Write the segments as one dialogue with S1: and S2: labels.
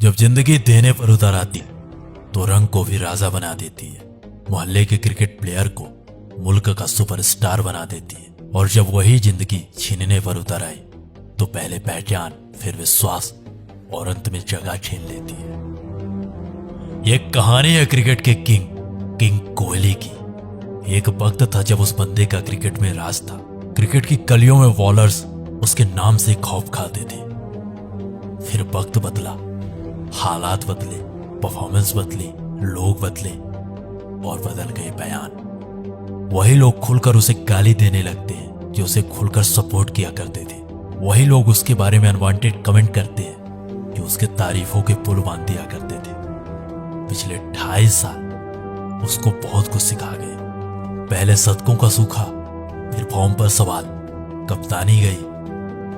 S1: जब जिंदगी देने पर उतर आती तो रंग को भी राजा बना देती है। मोहल्ले के क्रिकेट प्लेयर को मुल्क का सुपरस्टार बना देती है। और जब वही जिंदगी छीनने पर उतर आई तो पहले पहचान, फिर विश्वास और अंत में जगह छीन लेती है। यह कहानी है क्रिकेट के किंग कोहली की। एक वक्त था जब उस बंदे का क्रिकेट में राज था। क्रिकेट की गलियों में बॉलर्स उसके नाम से खौफ खाते थे। फिर वक्त बदला, हालात बदले, परफॉर्मेंस बदली, लोग बदले और बदल गए बयान। वही लोग खुलकर उसे गाली देने लगते हैं जो उसे खुलकर सपोर्ट किया करते थे। वही लोग उसके बारे में अनवांटेड कमेंट करते हैं जो उसके तारीफों के पुल बांध दिया करते थे। पिछले 2.5 साल उसको बहुत कुछ सिखा गए। पहले शतकों का सूखा, फिर फॉर्म पर सवाल, कप्तानी गई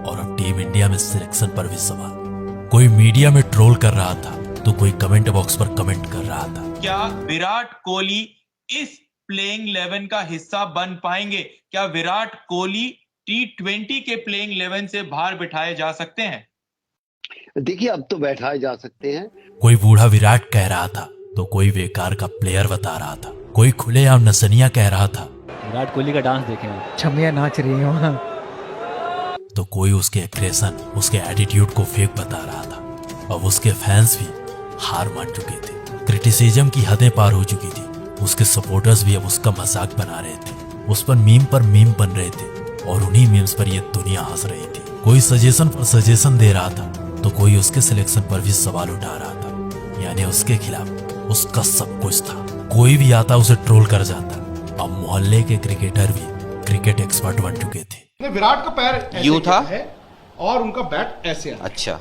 S1: और अब टीम इंडिया में सिलेक्शन पर भी सवाल। कोई मीडिया में ट्रोल कर रहा था तो कोई कमेंट बॉक्स पर कमेंट कर रहा था।
S2: क्या विराट कोहली इस प्लेइंग 11 का हिस्सा बन पाएंगे? क्या विराट कोहली T20 के प्लेइंग 11 से बाहर बिठाए जा सकते हैं?
S3: देखिए, अब तो बैठाए जा सकते हैं।
S1: कोई बूढ़ा विराट कह रहा था तो कोई बेकार का प्लेयर बता रहा था। कोई खुलेआम नसनिया कह रहा था।
S4: विराट कोहली का डांस देखें,
S5: छमिया नाच रही है वहां।
S1: तो कोई उसके एग्रेशन, उसके एटीट्यूड को फेक बता रहा था। अब उसके फैंस भी हार मान चुके थे। क्रिटिसिज्म की हदें पार हो चुकी थी। उसके सपोर्टर्स भी अब उसका मजाक बना रहे थे। उस पर मीम बन रहे थे और उन्हीं मीम्स पर यह दुनिया हंस रही थी। कोई सजेशन पर सजेशन दे रहा था तो कोई उसके सिलेक्शन पर भी सवाल उठा रहा था। यानी उसके खिलाफ उसका सब कुछ था। कोई भी आता उसे ट्रोल कर जाता। अब मोहल्ले के क्रिकेटर भी क्रिकेट एक्सपर्ट बन चुके थे।
S6: विराट का पैर ऐसे
S7: यूं था
S6: है और उनका बैट ऐसे है।
S7: अच्छा,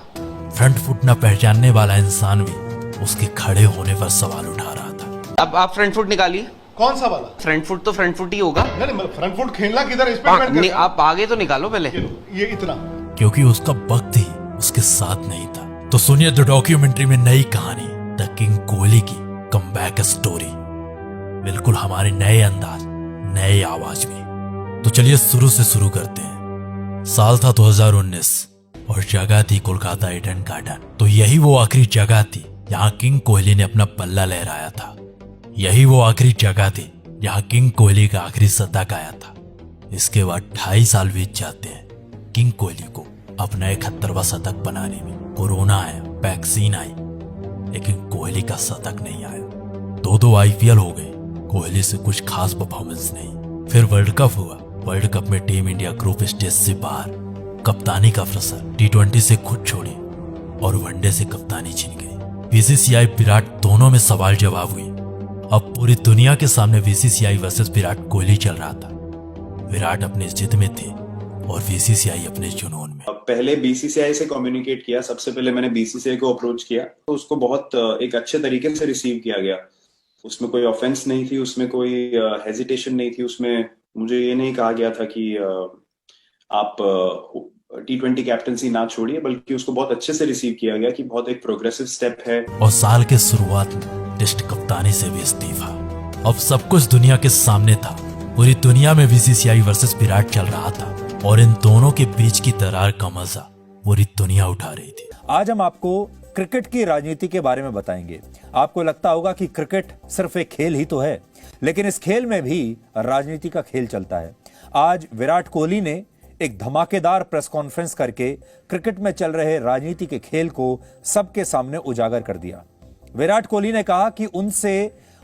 S1: फ्रंट फुट न पहचानने वाला इंसान भी उसके खड़े होने पर सवाल उठा रहा था।
S7: अब आप फ्रंट फुट निकालिए।
S6: कौन सा वाला?
S7: फ्रंट फुट तो फ्रंट फुट ही होगा।
S6: नहीं, फ्रंट फुट खेलना किधर, इस पे डिपेंड करता है।
S7: आप आगे तो निकालो पहले।
S6: ये इतना,
S1: क्योंकि उसका वक्त ही उसके साथ नहीं था। तो सुनिए द डॉक्यूमेंट्री में नई कहानी, द किंग कोहली की कमबैक स्टोरी। बिल्कुल हमारे नए अंदाज, नए आवाज में। तो चलिए शुरू से शुरू करते हैं। साल था 2019 और जगह थी कोलकाता ईडन गार्डन। तो यही वो आखिरी जगह थी जहां किंग कोहली ने अपना पल्ला लहराया था। यही वो आखिरी जगह थी जहां किंग कोहली का आखिरी शतक आया था। इसके बाद 2.5 साल बीत जाते हैं किंग कोहली को अपना 71वां शतक बनाने में। कोरोना आया, वैक्सीन आई, लेकिन कोहली का शतक नहीं आया। 2 IPL हो गए, कोहली से कुछ खास परफॉर्मेंस नहीं। फिर वर्ल्ड कप हुआ। वर्ल्ड कप में टीम इंडिया ग्रुप स्टेज से बाहर। कप्तानी का प्रेशर, T20 से खुद छोड़ी और वनडे से कप्तानी छिन गई। BCCI विराट दोनों में सवाल जवाब हुई। अब पूरी दुनिया के सामने BCCI वर्सेस विराट कोहली चल रहा था। विराट अपनी जिद में थे और BCCI अपने जुनून में।
S8: पहले BCCI से कम्युनिकेट किया। सबसे पहले मैंने BCCI को अप्रोच किया तो उसको बहुत एक अच्छे तरीके से रिसीव किया गया। उसमें कोई ऑफेंस नहीं थी, उसमें कोई हेजिटेशन नहीं थी। उसमें मुझे ये नहीं कहा गया था कि आप T20 कैप्टनसी ना छोड़िए, बल्कि उसको बहुत अच्छे से रिसीव किया गया कि बहुत एक प्रोग्रेसिव स्टेप है।
S1: और साल के शुरुआत में टेस्ट कप्तानी से भी इस्तीफा। अब सब कुछ दुनिया के सामने था। पूरी दुनिया में BCCI वर्सेस विराट चल रहा था और इन दोनों के बीच की दरार का मजा पूरी दुनिया उठा रही थी।
S9: आज हम आपको क्रिकेट की राजनीति के बारे में बताएंगे। आपको लगता होगा कि क्रिकेट सिर्फ एक खेल ही तो है, लेकिन इस खेल में भी राजनीति का खेल चलता है। आज विराट कोहली ने एक धमाकेदार प्रेस कॉन्फ्रेंस करके क्रिकेट में चल रहे राजनीति के खेल को सबके सामने उजागर कर दिया। विराट कोहली ने कहा कि उनसे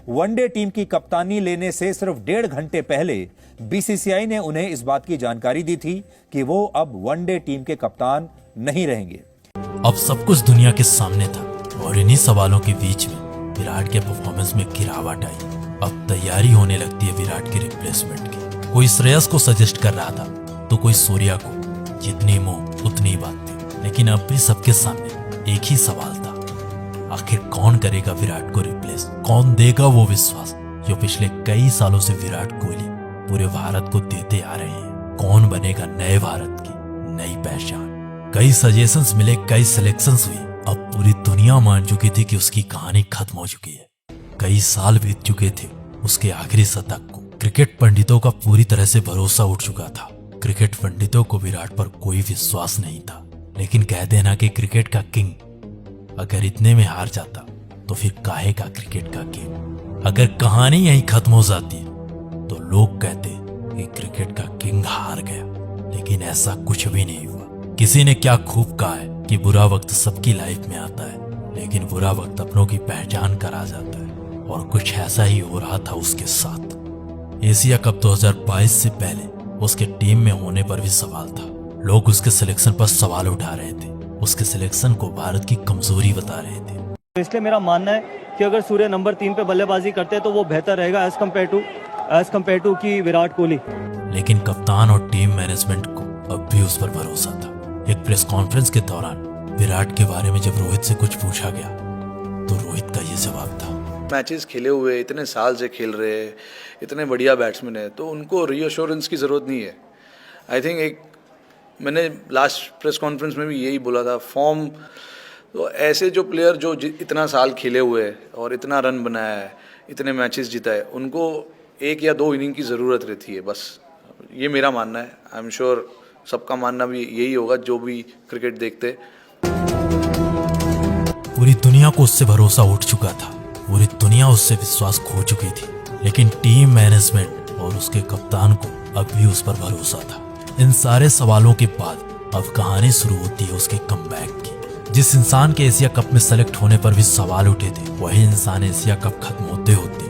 S9: वनडे टीम की कप्तानी लेने से सिर्फ 1.5 घंटे पहले BCCI ने उन्हें इस बात की जानकारी दी थी कि वो अब वनडे टीम के कप्तान नहीं रहेंगे।
S1: अब सब कुछ दुनिया के सामने था और इन्हीं सवालों के बीच में विराट के परफॉर्मेंस में गिरावट आई। अब तैयारी होने लगती है विराट की रिप्लेसमेंट की। कोई श्रेयस को सजेस्ट कर रहा था तो कोई सूर्या को। जितनी मुंह उतनी बात थी, लेकिन अब भी सबके सामने एक ही सवाल था, आखिर कौन करेगा विराट को रिप्लेस? कौन देगा वो विश्वास जो पिछले कई सालों से विराट कोहली पूरे भारत को देते आ रहे हैं? कौन बनेगा नए भारत की नई पहचान? कई सजेशंस मिले, कई सिलेक्शंस हुई। अब पूरी दुनिया मान चुकी थी कि उसकी कहानी खत्म हो चुकी है। कई साल बीत चुके थे उसके आखिरी शतक को। क्रिकेट पंडितों का पूरी तरह से भरोसा उठ चुका था। क्रिकेट पंडितों को विराट पर कोई विश्वास नहीं था। लेकिन कहते हैं ना कि क्रिकेट का किंग अगर इतने में हार जाता तो फिर काहे का क्रिकेट का गेम। अगर कहानी यहीं खत्म हो जाती तो लोग कहते कि क्रिकेट का किंग हार गया, लेकिन ऐसा कुछ भी नहीं हुआ। किसी ने क्या खूब कहा है कि बुरा वक्त सबकी लाइफ में आता है, लेकिन बुरा वक्त अपनों की पहचान कर आ जाता है, और कुछ ऐसा ही हो रहा था उसके साथ। एशिया कप 2022 से पहले उसके टीम में होने पर भी सवाल था। लोग उसके सिलेक्शन पर सवाल उठा रहे थे, उसके सिलेक्शन को भारत की कमजोरी बता रहे थे।
S5: इसलिए मेरा मानना है कि अगर सूर्य नंबर 3 पे बल्लेबाजी करते तो वो बेहतर रहेगा एज कम्पेयर टू की विराट कोहली।
S1: लेकिन कप्तान और टीम मैनेजमेंट को अब भी उस पर भरोसा था। एक प्रेस कॉन्फ्रेंस के दौरान विराट के बारे में जब रोहित से कुछ पूछा गया तो रोहित का ये जवाब था,
S10: मैचेस खेले हुए, इतने साल से खेल रहे, इतने बढ़िया बैट्समैन है, तो उनको रीअश्योरेंस की ज़रूरत नहीं है। आई थिंक मैंने लास्ट प्रेस कॉन्फ्रेंस में भी यही बोला था, फॉर्म तो ऐसे जो प्लेयर जो इतना साल खेले हुए है और इतना रन बनाया है, इतने मैचेस जीता है, उनको 1 या 2 इनिंग की ज़रूरत रहती है, बस ये मेरा मानना है। आई एम श्योर सबका मानना भी यही होगा जो भी क्रिकेट देखते।
S1: पूरी दुनिया को उससे भरोसा उठ चुका था, पूरी दुनिया उससे विश्वास खो चुकी थी, लेकिन टीम मैनेजमेंट और उसके कप्तान को अब भी उस पर भरोसा था। इन सारे सवालों के बाद अब कहानी शुरू होती है उसके कमबैक की। जिस इंसान के एशिया कप में सेलेक्ट होने पर भी सवाल उठे थे, वही इंसान एशिया कप खत्म होते होते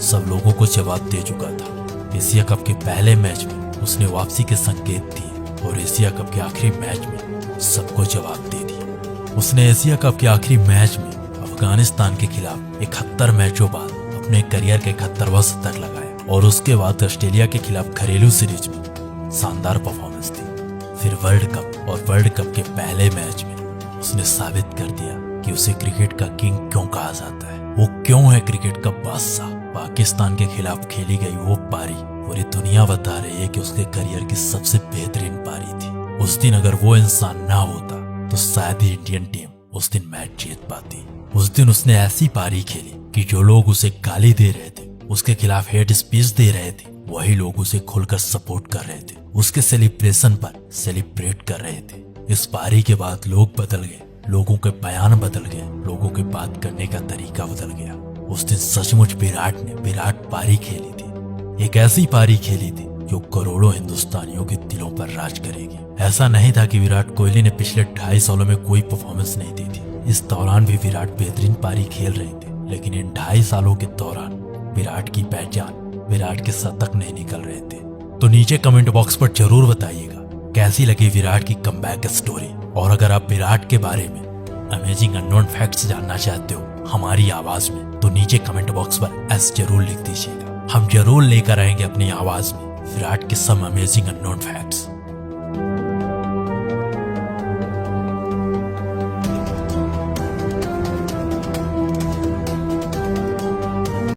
S1: सब लोगों को जवाब दे चुका था। एशिया कप के पहले मैच में उसने वापसी के संकेत दिए और एशिया कप के आखिरी मैच में सबको जवाब दे दिया। उसने एशिया कप के आखिरी मैच में अफगानिस्तान के खिलाफ 71 मैचों बाद अपने करियर के 71वां शतक लगाया, और उसके बाद ऑस्ट्रेलिया के खिलाफ घरेलू सीरीज में शानदार परफॉर्मेंस दी। फिर वर्ल्ड कप और वर्ल्ड कप के पहले मैच में उसने साबित कर दिया कि उसे क्रिकेट का किंग क्यों कहा जाता है, वो क्यों है क्रिकेट का बादशाह। पाकिस्तान के खिलाफ खेली गई वो पारी पूरी दुनिया बता रही है कि उसके करियर की सबसे बेहतरीन पारी थी। उस दिन अगर वो इंसान ना होता तो शायद ही इंडियन टीम उस दिन मैच जीत पाती। उस दिन उसने ऐसी पारी खेली कि जो लोग उसे गाली दे रहे थे, उसके खिलाफ हेट स्पीच दे रहे थे, वही लोग उसे खुलकर सपोर्ट कर रहे थे, उसके सेलिब्रेशन पर सेलिब्रेट कर रहे थे। इस पारी के बाद लोग बदल गए, लोगों के बयान बदल गए, लोगों के बात करने का तरीका बदल गया। उस दिन सचमुच विराट ने विराट पारी खेली थी, एक ऐसी पारी खेली थी जो करोड़ों हिंदुस्तानियों के दिलों पर राज करेगी। ऐसा नहीं था कि विराट कोहली ने पिछले 2.5 सालों में कोई परफॉर्मेंस नहीं दी थी, इस दौरान भी विराट बेहतरीन पारी खेल रहे थे, लेकिन इन 2.5 सालों के दौरान विराट की पहचान, विराट के शतक नहीं निकल रहे थे। तो नीचे कमेंट बॉक्स पर जरूर बताइएगा कैसी लगी विराट की कमबैक स्टोरी, और अगर आप विराट के बारे में अमेजिंग अननोन फैक्ट्स जानना चाहते हो हमारी आवाज में, तो नीचे कमेंट बॉक्स पर एस जरूर लिख दीजिएगा। हम जरूर लेकर आएंगे अपनी आवाज में विराट के सम अमेजिंग अननोन फैक्ट्स।